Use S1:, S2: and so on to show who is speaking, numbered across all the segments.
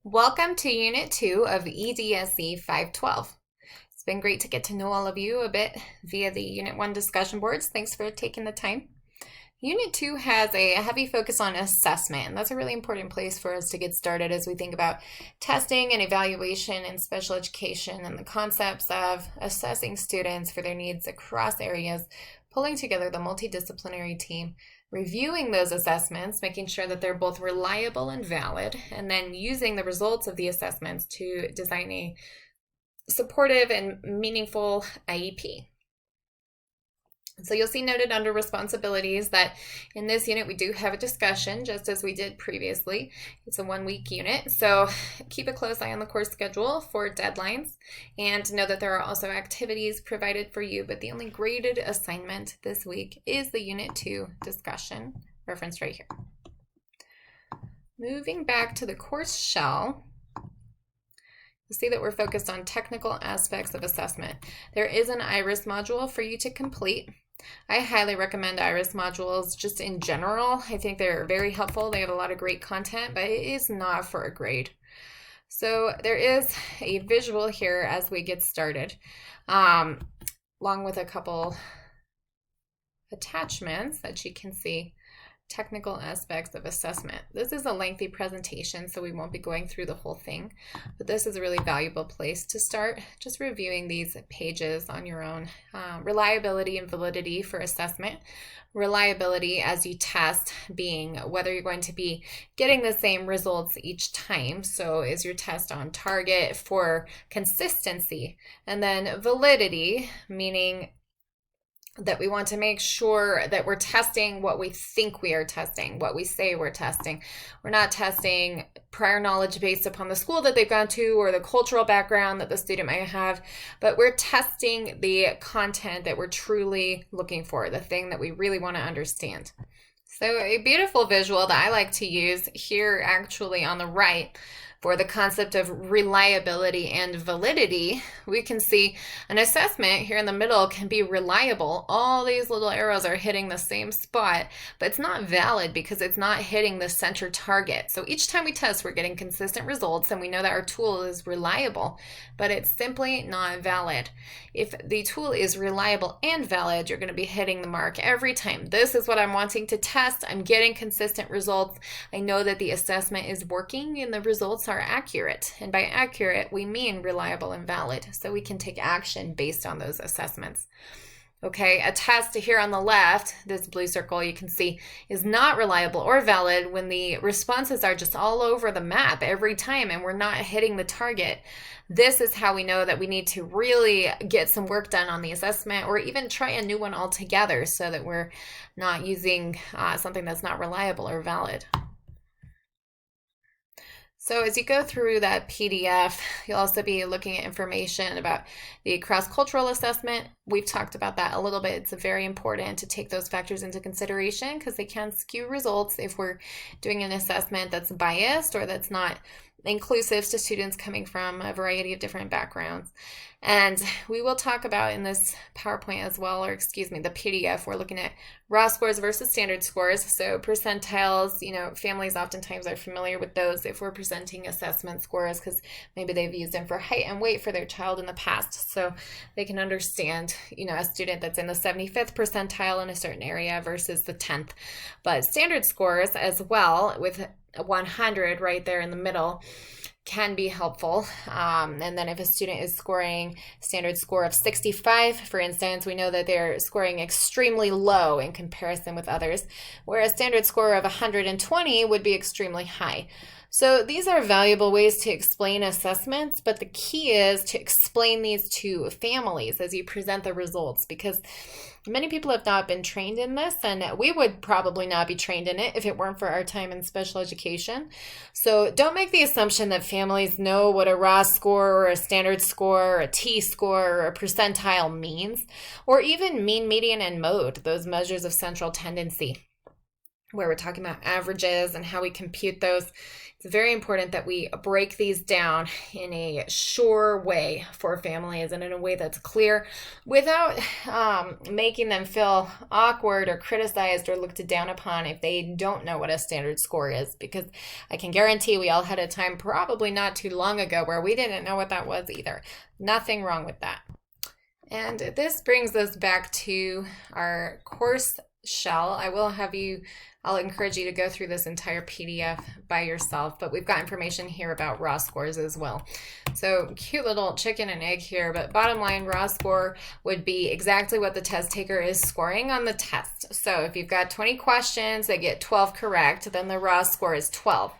S1: Welcome to Unit 2 of EDSE 512. It's been great to get to know all of you a bit via the Unit 1 discussion boards. Thanks for taking the time. Unit 2 has a heavy focus on assessment, and that's a really important place for us to get started as we think about testing and evaluation in special education and the concepts of assessing students for their needs across areas, pulling together the multidisciplinary team, reviewing those assessments, making sure that they're both reliable and valid, and then using the results of the assessments to design a supportive and meaningful IEP. So you'll see noted under responsibilities that in this unit we do have a discussion, just as we did previously. It's a 1-week unit, so keep a close eye on the course schedule for deadlines, and know that there are also activities provided for you, but the only graded assignment this week is the Unit 2 discussion, referenced right here. Moving back to the course shell, you'll see that we're focused on technical aspects of assessment. There is an IRIS module for you to complete. I highly recommend IRIS modules just in general. I think they're very helpful. They have a lot of great content, but it is not for a grade. So there is a visual here as we get started, along with a couple attachments that you can see. Technical aspects of assessment. This is a lengthy presentation, so we won't be going through the whole thing, but this is a really valuable place to start just reviewing these pages on your own. Reliability and validity for assessment. Reliability as you test being whether you're going to be getting the same results each time. So is your test on target for consistency? And then validity, meaning that we want to make sure that we're testing what we think we are testing, what we say we're testing. We're not testing prior knowledge based upon the school that they've gone to or the cultural background that the student might have, but we're testing the content that we're truly looking for, the thing that we really want to understand. So a beautiful visual that I like to use here actually on the right for the concept of reliability and validity, we can see an assessment here in the middle can be reliable. All these little arrows are hitting the same spot, but it's not valid because it's not hitting the center target. So each time we test, we're getting consistent results, and we know that our tool is reliable, but it's simply not valid. If the tool is reliable and valid, you're going to be hitting the mark every time. This is what I'm wanting to test. I'm getting consistent results. I know that the assessment is working and the results are accurate. And by accurate, we mean reliable and valid. So we can take action based on those assessments. Okay, a test here on the left, this blue circle you can see, is not reliable or valid when the responses are just all over the map every time and we're not hitting the target. This is how we know that we need to really get some work done on the assessment, or even try a new one altogether so that we're not using something that's not reliable or valid. So as you go through that PDF, you'll also be looking at information about the cross-cultural assessment. We've talked about that a little bit. It's very important to take those factors into consideration because they can skew results if we're doing an assessment that's biased or that's not inclusive to students coming from a variety of different backgrounds. And we will talk about in this PowerPoint as well, or excuse me, the PDF, we're looking at raw scores versus standard scores. So percentiles, families oftentimes are familiar with those if we're presenting assessment scores because maybe they've used them for height and weight for their child in the past. So they can understand, a student that's in the 75th percentile in a certain area versus the 10th. But standard scores as well, with 100 right there in the middle, can be helpful. And then if a student is scoring standard score of 65, for instance, we know that they're scoring extremely low in comparison with others, whereas standard score of 120 would be extremely high. So these are valuable ways to explain assessments, but the key is to explain these to families as you present the results, because many people have not been trained in this, and we would probably not be trained in it if it weren't for our time in special education. So don't make the assumption that families know what a raw score or a standard score or a T-score or a percentile means, or even mean, median, and mode, those measures of central tendency. where we're talking about averages and how we compute those. It's very important that we break these down in a sure way for families and in a way that's clear without making them feel awkward or criticized or looked down upon if they don't know what a standard score is, because I can guarantee we all had a time probably not too long ago where we didn't know what that was either. Nothing wrong with that. And this brings us back to our course shell. I'll encourage you to go through this entire PDF by yourself, but we've got information here about raw scores as well. So cute little chicken and egg here, but bottom line, raw score would be exactly what the test taker is scoring on the test. So if you've got 20 questions, they get 12 correct, then the raw score is 12.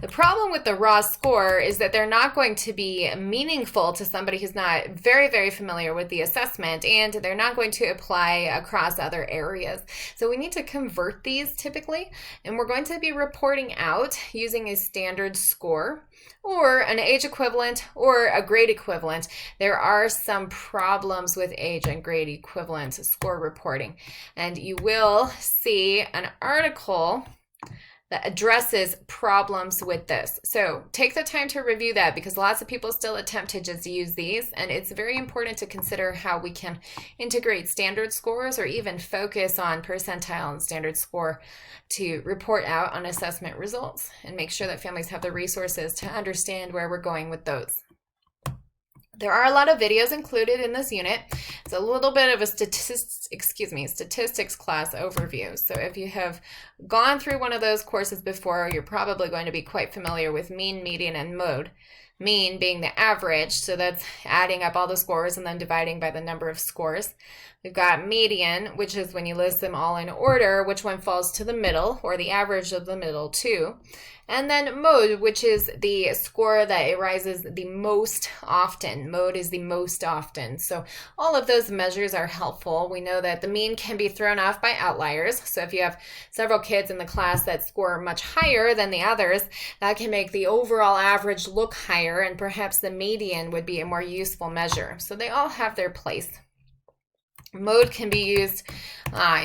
S1: The problem with the raw score is that they're not going to be meaningful to somebody who's not very, very familiar with the assessment, and they're not going to apply across other areas. So we need to convert these typically, and we're going to be reporting out using a standard score or an age equivalent or a grade equivalent. There are some problems with age and grade equivalent score reporting, and you will see an article that addresses problems with this. So take the time to review that, because lots of people still attempt to just use these, and it's very important to consider how we can integrate standard scores or even focus on percentile and standard score to report out on assessment results and make sure that families have the resources to understand where we're going with those. There are a lot of videos included in this unit. It's a little bit of a statistics class overview. So if you have gone through one of those courses before, you're probably going to be quite familiar with mean, median, and mode. Mean being the average, so that's adding up all the scores and then dividing by the number of scores. We've got median, which is when you list them all in order, which one falls to the middle, or the average of the middle too. And then mode, which is the score that arises the most often. Mode is the most often. So all of those measures are helpful. We know that the mean can be thrown off by outliers. So if you have several kids in the class that score much higher than the others, that can make the overall average look higher, and perhaps the median would be a more useful measure. So they all have their place. Mode can be used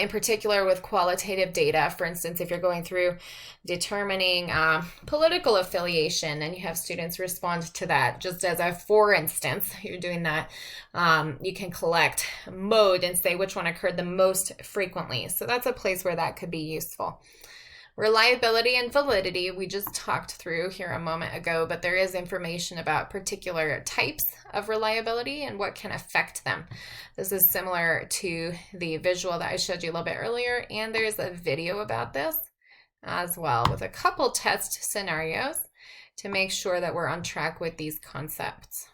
S1: in particular with qualitative data. For instance, if you're going through determining political affiliation and you have students respond to that, just as a for instance, you're doing that, you can collect mode and say which one occurred the most frequently. So that's a place where that could be useful. Reliability and validity, we just talked through here a moment ago, but there is information about particular types of reliability and what can affect them. This is similar to the visual that I showed you a little bit earlier, and there's a video about this as well with a couple test scenarios to make sure that we're on track with these concepts.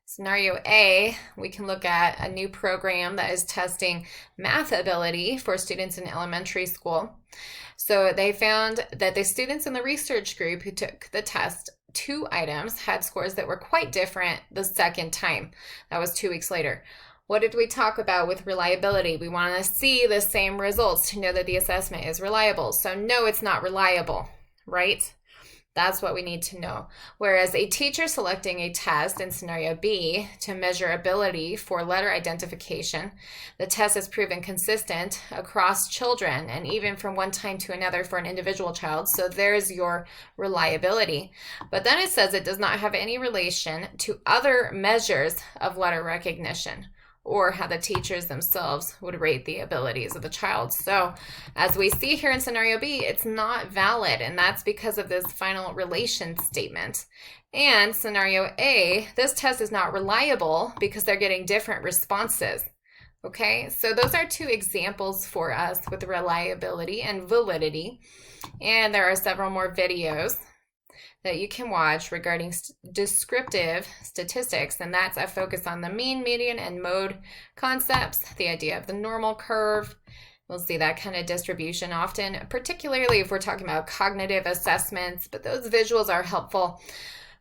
S1: Scenario A, we can look at a new program that is testing math ability for students in elementary school. So they found that the students in the research group who took the test, 2 items had scores that were quite different the second time. That was 2 weeks later. What did we talk about with reliability? We want to see the same results to know that the assessment is reliable. So no, it's not reliable, right? That's what we need to know. Whereas a teacher selecting a test in scenario B to measure ability for letter identification, the test is proven consistent across children and even from one time to another for an individual child. So there's your reliability. But then it says it does not have any relation to other measures of letter recognition or how the teachers themselves would rate the abilities of the child. So as we see here in scenario B, it's not valid, and that's because of this final relation statement. And scenario A, this test is not reliable because they're getting different responses. Okay, so those are 2 examples for us with reliability and validity. And there are several more videos that you can watch regarding descriptive statistics, and that's a focus on the mean, median, and mode concepts, the idea of the normal curve. We'll see that kind of distribution often, particularly if we're talking about cognitive assessments, but those visuals are helpful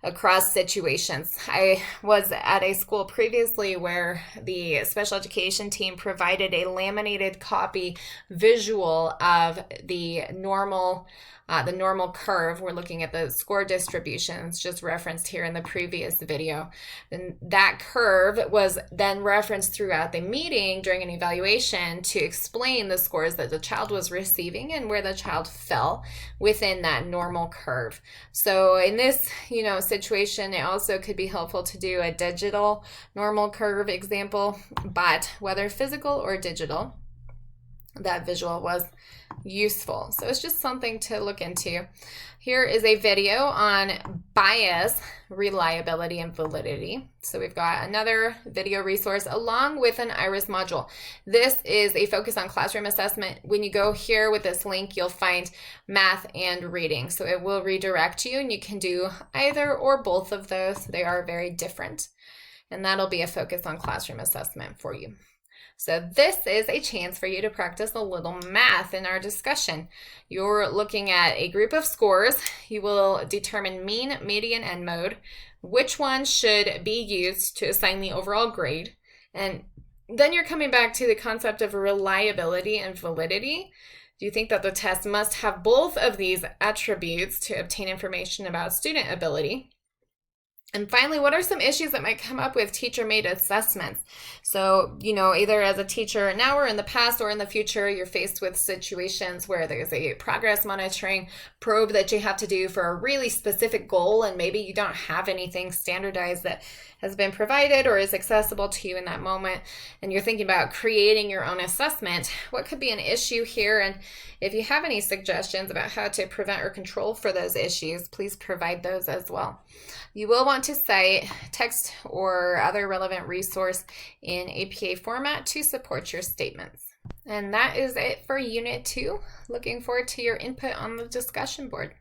S1: across situations. I was at a school previously where the special education team provided a laminated copy visual of the normal the normal curve. We're looking at the score distributions just referenced here in the previous video. And that curve was then referenced throughout the meeting during an evaluation to explain the scores that the child was receiving and where the child fell within that normal curve. So in this, situation, it also could be helpful to do a digital normal curve example, but whether physical or digital, that visual was useful. So it's just something to look into. Here is a video on bias, reliability, and validity. So we've got another video resource along with an IRIS module. This is a focus on classroom assessment. When you go here with this link, you'll find math and reading. So it will redirect you, and you can do either or both of those. They are very different. And that'll be a focus on classroom assessment for you. So this is a chance for you to practice a little math in our discussion. You're looking at a group of scores. You will determine mean, median, and mode. Which one should be used to assign the overall grade? And then you're coming back to the concept of reliability and validity. Do you think that the test must have both of these attributes to obtain information about student ability? And finally, what are some issues that might come up with teacher-made assessments? So, either as a teacher now or in the past or in the future, you're faced with situations where there's a progress monitoring probe that you have to do for a really specific goal, and maybe you don't have anything standardized that has been provided or is accessible to you in that moment, and you're thinking about creating your own assessment. What could be an issue here? And if you have any suggestions about how to prevent or control for those issues, please provide those as well. You will want to cite text or other relevant resource in APA format to support your statements. And that is it for Unit 2. Looking forward to your input on the discussion board.